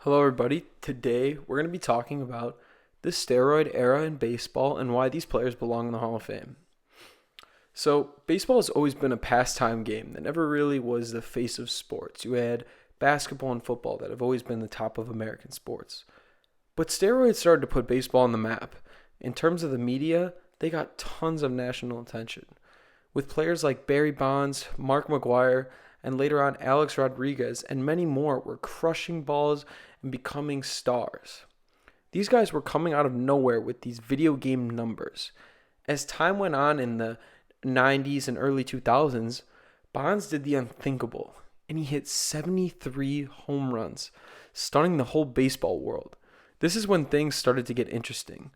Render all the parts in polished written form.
Hello, everybody. Today, we're going to be talking about the steroid era in baseball and why these players belong in the Hall of Fame. So, baseball has always been a pastime game that never really was the face of sports. You had basketball and football that have always been the top of American sports. But steroids started to put baseball on the map. In terms of the media, they got tons of national attention, with players like Barry Bonds, Mark McGwire, and later on Alex Rodriguez, and many more were crushing balls and becoming stars. These guys were coming out of nowhere with these video game numbers. As time went on in the 90s and early 2000s, Bonds did the unthinkable, and he hit 73 home runs, stunning the whole baseball world. This is when things started to get interesting.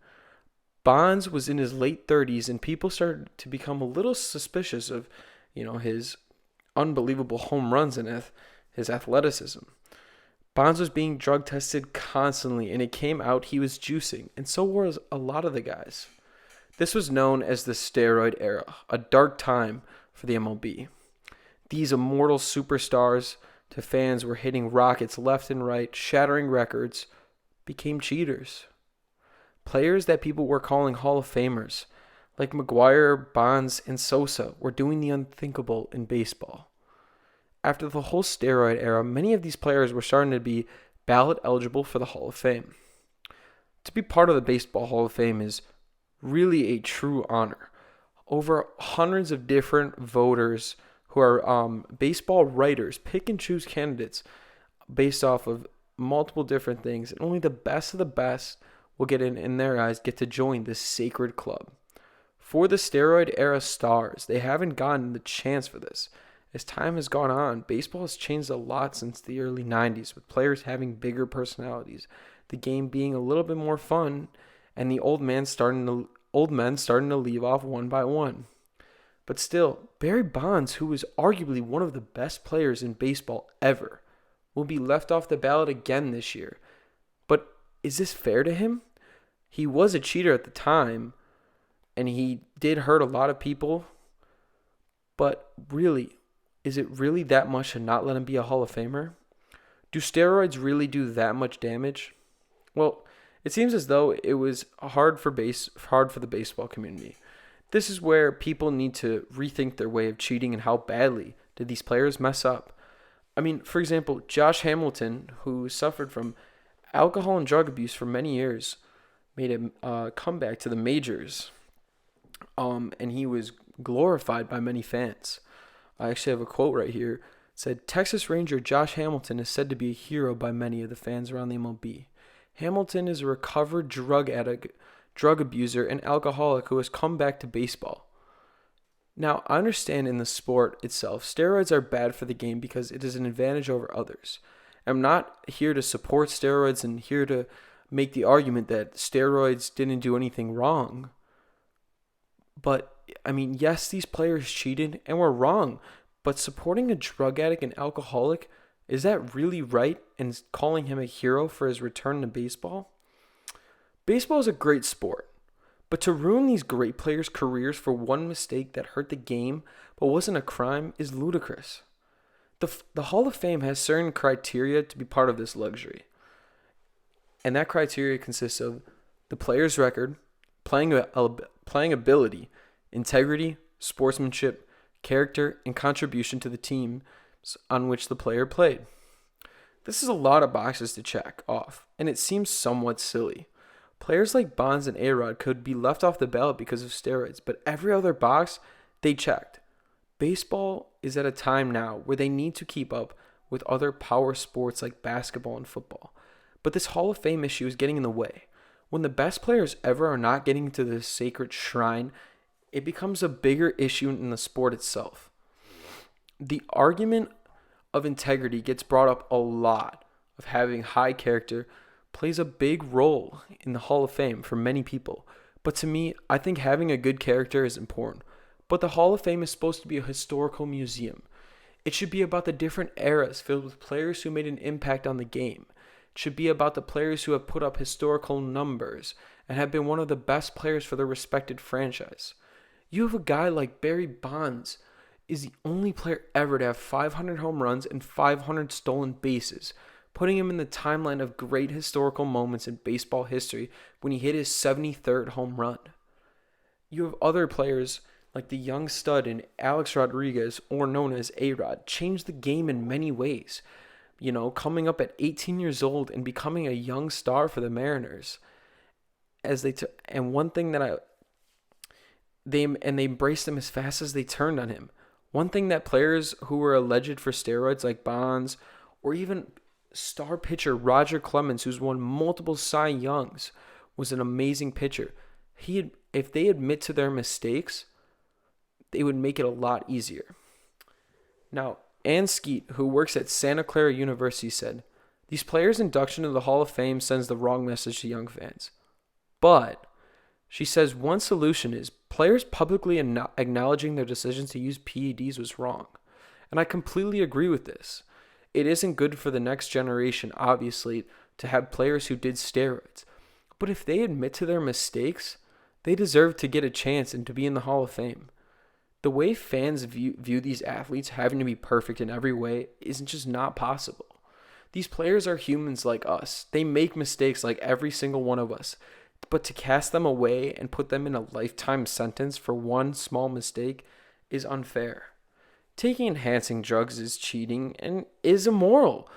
Bonds was in his late 30s, and people started to become a little suspicious of, his unbelievable home runs and his athleticism. Bonds was being drug tested constantly, and it came out he was juicing, and so was a lot of the guys. This was known as the steroid era, a dark time for the MLB. These immortal superstars to fans were hitting rockets left and right, shattering records, became cheaters. Players that people were calling Hall of Famers, like McGwire, Bonds, and Sosa, were doing the unthinkable in baseball. After the whole steroid era, many of these players were starting to be ballot eligible for the Hall of Fame. To be part of the Baseball Hall of Fame is really a true honor. Over hundreds of different voters who are baseball writers pick and choose candidates based off of multiple different things, and only the best of the best will in their eyes, get to join this sacred club. For the steroid era stars, they haven't gotten the chance for this. As time has gone on, baseball has changed a lot since the early 90s, with players having bigger personalities, the game being a little bit more fun, and the old men starting to leave off one by one. But still, Barry Bonds, who is arguably one of the best players in baseball ever, will be left off the ballot again this year. But is this fair to him? He was a cheater at the time, and he did hurt a lot of people. But really, is it really that much to not let him be a Hall of Famer? Do steroids really do that much damage? Well, it seems as though it was hard for the baseball community. This is where people need to rethink their way of cheating and how badly did these players mess up. I mean, for example, Josh Hamilton, who suffered from alcohol and drug abuse for many years, made a comeback to the majors, and he was glorified by many fans. I actually have a quote right here. It said, Texas Ranger Josh Hamilton is said to be a hero by many of the fans around the MLB. Hamilton is a recovered drug addict, drug abuser, and alcoholic who has come back to baseball. Now, I understand in the sport itself, steroids are bad for the game because it is an advantage over others. I'm not here to support steroids and here to make the argument that steroids didn't do anything wrong. But, I mean, yes, these players cheated and were wrong, but supporting a drug addict and alcoholic, is that really right? And calling him a hero for his return to baseball? Baseball is a great sport, but to ruin these great players' careers for one mistake that hurt the game but wasn't a crime is ludicrous. The Hall of Fame has certain criteria to be part of this luxury. And that criteria consists of the player's record, playing ability, integrity, sportsmanship, character, and contribution to the team on which the player played. This is a lot of boxes to check off, and it seems somewhat silly. Players like Bonds and A-Rod could be left off the ballot because of steroids, but every other box they checked. Baseball is at a time now where they need to keep up with other power sports like basketball and football. But this Hall of Fame issue is getting in the way. When the best players ever are not getting into this sacred shrine, it becomes a bigger issue in the sport itself. The argument of integrity gets brought up a lot, of having high character plays a big role in the Hall of Fame for many people. But to me, I think having a good character is important. But the Hall of Fame is supposed to be a historical museum. It should be about the different eras filled with players who made an impact on the game. It should be about the players who have put up historical numbers and have been one of the best players for their respected franchise. You have a guy like Barry Bonds is the only player ever to have 500 home runs and 500 stolen bases, putting him in the timeline of great historical moments in baseball history when he hit his 73rd home run. You have other players like the young stud in Alex Rodriguez, or known as A-Rod, changed the game in many ways. Coming up at 18 years old and becoming a young star for the Mariners. And one thing that they embraced him as fast as they turned on him. One thing that players who were alleged for steroids like Bonds, or even star pitcher Roger Clemens, who's won multiple Cy Youngs, was an amazing pitcher. If they admit to their mistakes, they would make it a lot easier. Now, Ann Skeet, who works at Santa Clara University, said, "These players' induction to the Hall of Fame sends the wrong message to young fans." But she says one solution is players publicly acknowledging their decisions to use PEDs was wrong. And I completely agree with this. It isn't good for the next generation, obviously, to have players who did steroids. But if they admit to their mistakes, they deserve to get a chance and to be in the Hall of Fame. The way fans view these athletes having to be perfect in every way is just not possible. These players are humans like us. They make mistakes like every single one of us. But to cast them away and put them in a lifetime sentence for one small mistake is unfair. Taking enhancing drugs is cheating and is immoral,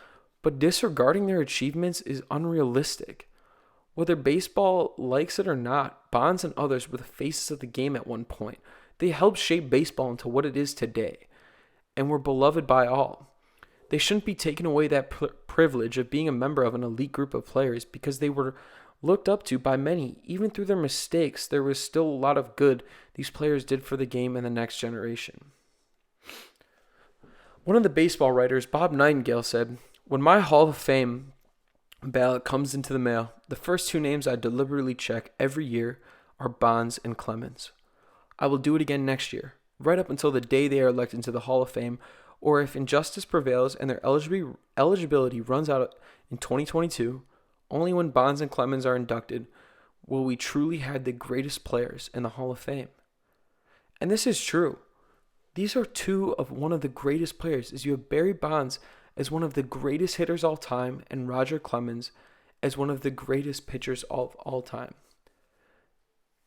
but disregarding their achievements is unrealistic. Whether baseball likes it or not, Bonds and others were the faces of the game at one point. They helped shape baseball into what it is today, and were beloved by all. They shouldn't be taken away that privilege of being a member of an elite group of players because they were looked up to by many. Even through their mistakes, there was still a lot of good these players did for the game and the next generation. One of the baseball writers, Bob Nightingale, said, "When my Hall of Fame ballot comes into the mail, the first two names I deliberately check every year are Bonds and Clemens. I will do it again next year, right up until the day they are elected into the Hall of Fame, or if injustice prevails and their eligibility runs out in 2022, only when Bonds and Clemens are inducted will we truly have the greatest players in the Hall of Fame." And this is true. These are two of one of the greatest players, as you have Barry Bonds as one of the greatest hitters all time and Roger Clemens as one of the greatest pitchers of all time.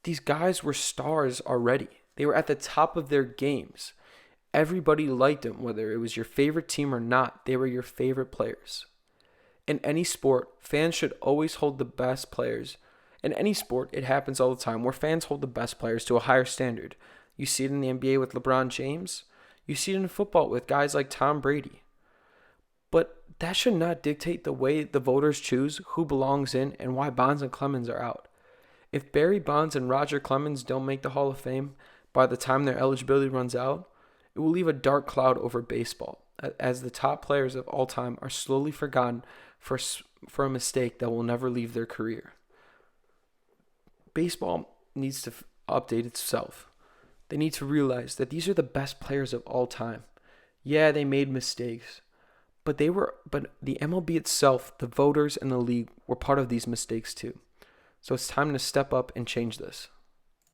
These guys were stars already. They were at the top of their games. Everybody liked them, whether it was your favorite team or not. They were your favorite players. In any sport, fans should always hold the best players. In any sport, it happens all the time where fans hold the best players to a higher standard. You see it in the NBA with LeBron James. You see it in football with guys like Tom Brady. But that should not dictate the way the voters choose who belongs in and why Bonds and Clemens are out. If Barry Bonds and Roger Clemens don't make the Hall of Fame by the time their eligibility runs out, it will leave a dark cloud over baseball, as the top players of all time are slowly forgotten for a mistake that will never leave their career. Baseball needs to update itself. They need to realize that these are the best players of all time. Yeah, they made mistakes, but the MLB itself, the voters and the league were part of these mistakes too. So it's time to step up and change this.